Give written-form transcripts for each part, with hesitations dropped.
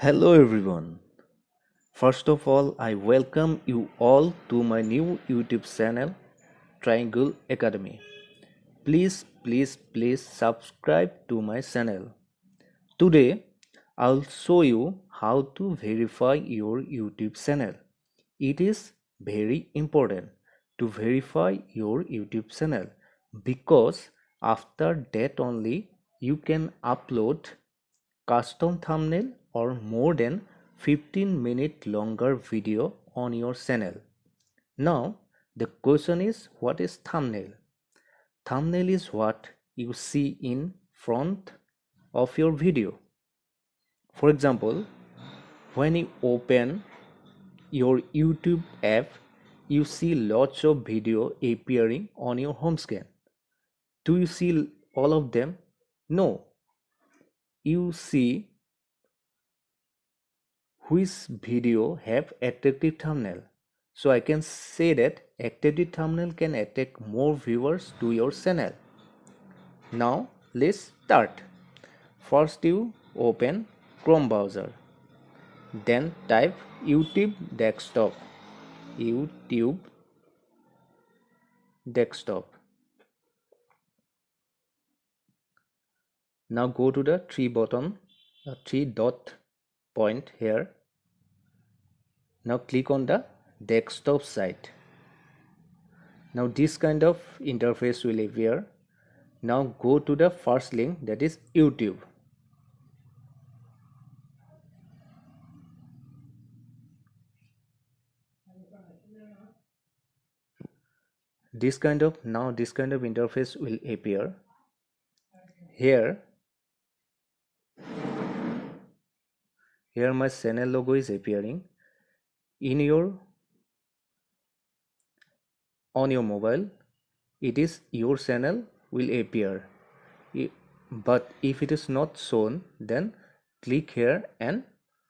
Hello everyone. First of all, I welcome you all to my new YouTube channel, Triangle Academy. Please subscribe to my channel. Today, I'll show you how to verify your YouTube channel. It is very important to verify your YouTube channel because after that only you can upload custom thumbnail or more than 15-minute longer video on your channel. Now the question is, what is thumbnail? Thumbnail is what you see in front of your video. For example, when you open your YouTube app, you see lots of video appearing on your home screen. Do you see all of them? No. You see which video have attractive thumbnail. So I can say that attractive thumbnail can attract more viewers to your channel. Now let's start. First you open Chrome browser. Then type YouTube desktop. YouTube desktop. Now go to the three dot point here. Now click on the desktop site. Now this kind of interface will appear. Now go to the first link, that is YouTube. This kind of interface will appear. Here my channel logo is appearing. On your mobile, it is your channel will appear. But if it is not shown, then click here and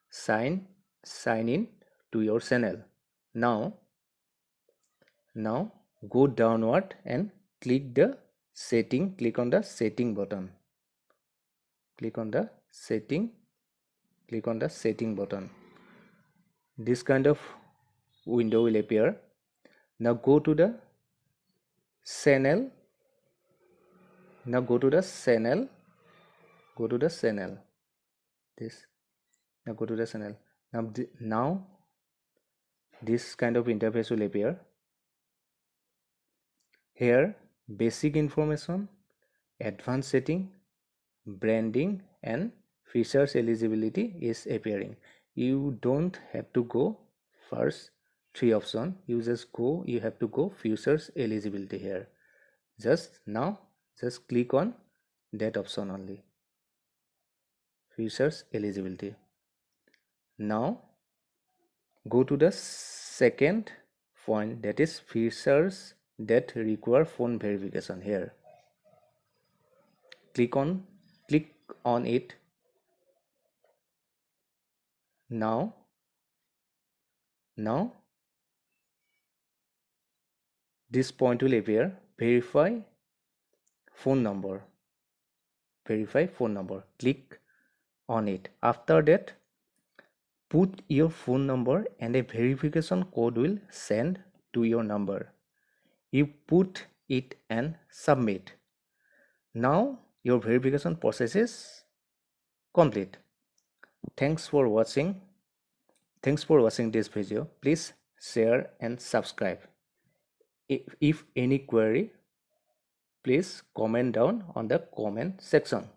sign in to your channel. Now go downward and click on the setting button. Click on the setting button. This kind of window will appear. Now go to the channel. Now this kind of interface will appear. Here basic information, advanced setting, branding and features eligibility is appearing. You don't have to go first three option. You have to go features eligibility here. Just click on that option only, features eligibility. Now go to the second point, that is features that require phone verification. Here click on it. Now this point will appear, verify phone number. Click on it. After that, put your phone number and a verification code will send to your number. You put it and submit. Now your verification process is complete. Thanks for watching this video. Please share and subscribe. If any query, please comment down on the comment section.